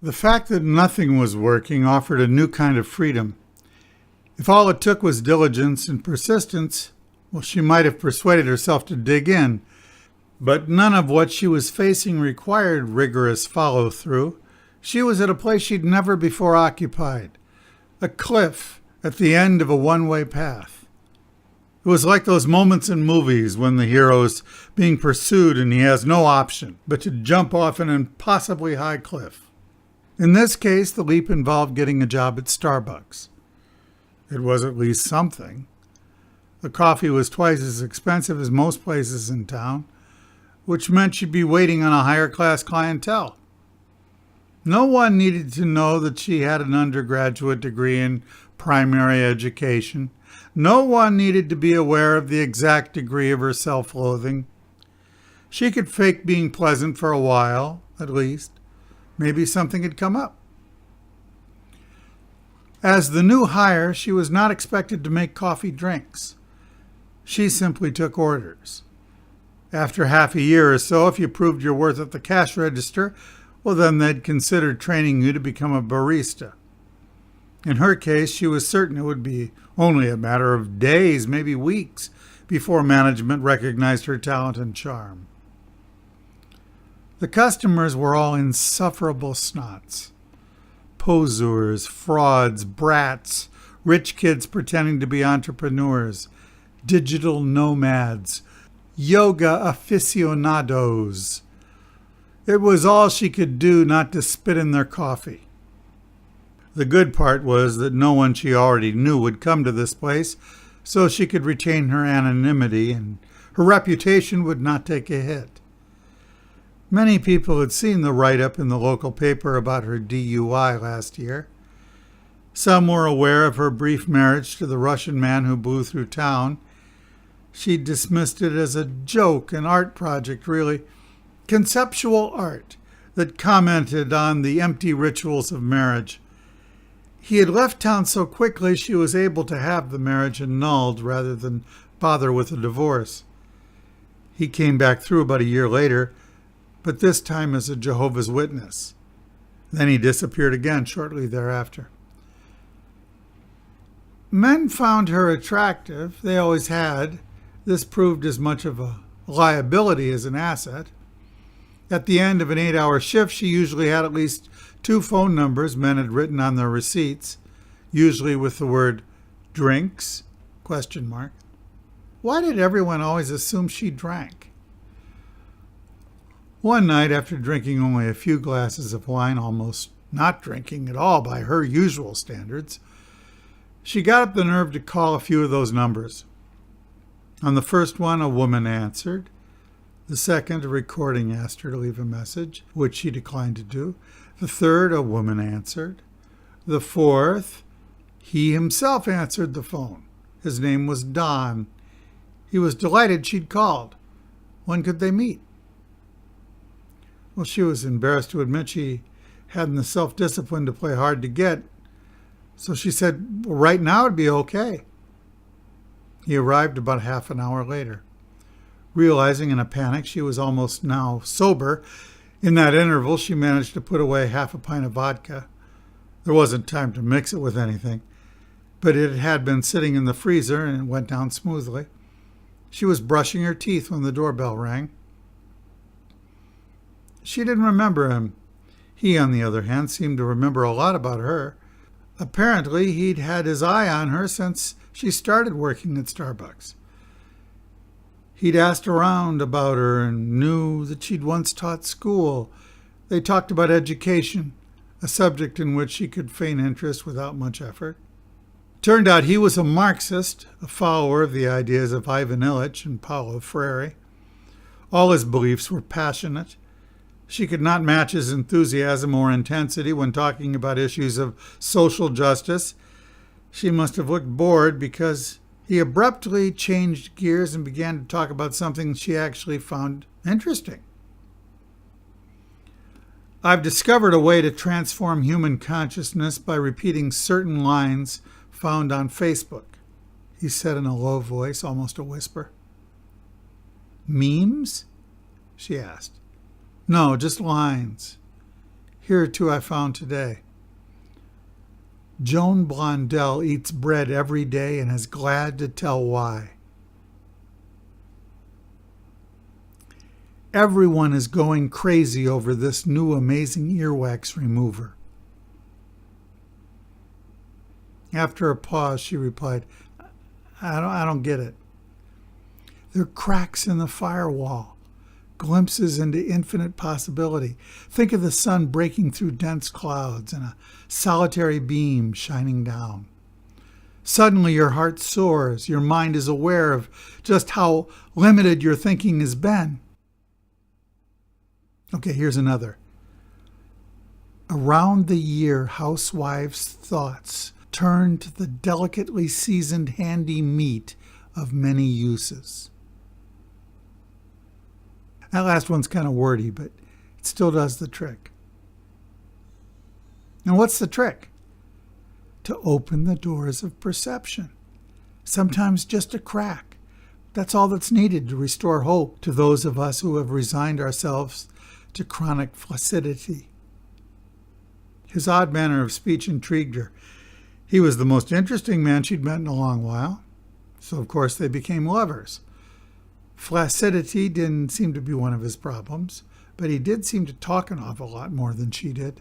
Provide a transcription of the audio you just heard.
The fact that nothing was working offered a new kind of freedom. If all it took was diligence and persistence, well, she might have persuaded herself to dig in. But none of what she was facing required rigorous follow-through. She was at a place she'd never before occupied, a cliff at the end of a one-way path. It was like those moments in movies when the hero's being pursued and he has no option but to jump off an impossibly high cliff. In this case, the leap involved getting a job at Starbucks. It was at least something. The coffee was twice as expensive as most places in town, which meant she'd be waiting on a higher-class clientele. No one needed to know that she had an undergraduate degree in primary education. No one needed to be aware of the exact degree of her self-loathing. She could fake being pleasant for a while, at least. Maybe something had come up. As the new hire, she was not expected to make coffee drinks. She simply took orders. After half a year or so, if you proved your worth at the cash register, well, then they'd consider training you to become a barista. In her case, she was certain it would be only a matter of days, maybe weeks, before management recognized her talent and charm. The customers were all insufferable snots. Poseurs, frauds, brats, rich kids pretending to be entrepreneurs, digital nomads, yoga aficionados. It was all she could do not to spit in their coffee. The good part was that no one she already knew would come to this place, so she could retain her anonymity and her reputation would not take a hit. Many people had seen the write-up in the local paper about her DUI last year. Some were aware of her brief marriage to the Russian man who blew through town. She dismissed it as a joke, an art project, really. Conceptual art that commented on the empty rituals of marriage. He had left town so quickly she was able to have the marriage annulled rather than bother with a divorce. He came back through about a year later, but this time as a Jehovah's Witness. Then he disappeared again shortly thereafter. Men found her attractive. They always had. This proved as much of a liability as an asset. At the end of an 8-hour shift, she usually had at least 2 phone numbers men had written on their receipts, usually with the word drinks, ? Why did everyone always assume she drank? One night, after drinking only a few glasses of wine, almost not drinking at all by her usual standards, she got up the nerve to call a few of those numbers. On the first one, a woman answered. The second, a recording asked her to leave a message, which she declined to do. The third, a woman answered. The fourth, he himself answered the phone. His name was Don. He was delighted she'd called. When could they meet? Well, she was embarrassed to admit she hadn't the self-discipline to play hard to get, so she said, well, right now it'd be okay. He arrived about half an hour later. Realizing in a panic she was almost now sober, in that interval she managed to put away half a pint of vodka. There wasn't time to mix it with anything, but it had been sitting in the freezer and it went down smoothly. She was brushing her teeth when the doorbell rang. She didn't remember him. He, on the other hand, seemed to remember a lot about her. Apparently, he'd had his eye on her since she started working at Starbucks. He'd asked around about her and knew that she'd once taught school. They talked about education, a subject in which she could feign interest without much effort. Turned out he was a Marxist, a follower of the ideas of Ivan Illich and Paulo Freire. All his beliefs were passionate. She could not match his enthusiasm or intensity when talking about issues of social justice. She must have looked bored because he abruptly changed gears and began to talk about something she actually found interesting. I've discovered a way to transform human consciousness by repeating certain lines found on Facebook, he said in a low voice, almost a whisper. Memes? She asked. No, just lines. Here are two I found today. Joan Blondell eats bread every day and is glad to tell why. Everyone is going crazy over this new amazing earwax remover. After a pause, she replied, I don't get it. There are cracks in the firewall, glimpses into infinite possibility. Think of the sun breaking through dense clouds and a solitary beam shining down. Suddenly your heart soars. Your mind is aware of just how limited your thinking has been. Okay, here's another. Around the year, housewives' thoughts turn to the delicately seasoned handy meat of many uses. That last one's kind of wordy, but it still does the trick. And what's the trick? To open the doors of perception. Sometimes just a crack. That's all that's needed to restore hope to those of us who have resigned ourselves to chronic flaccidity. His odd manner of speech intrigued her. He was the most interesting man she'd met in a long while, so of course they became lovers. Flaccidity didn't seem to be one of his problems, but he did seem to talk an awful lot more than she did.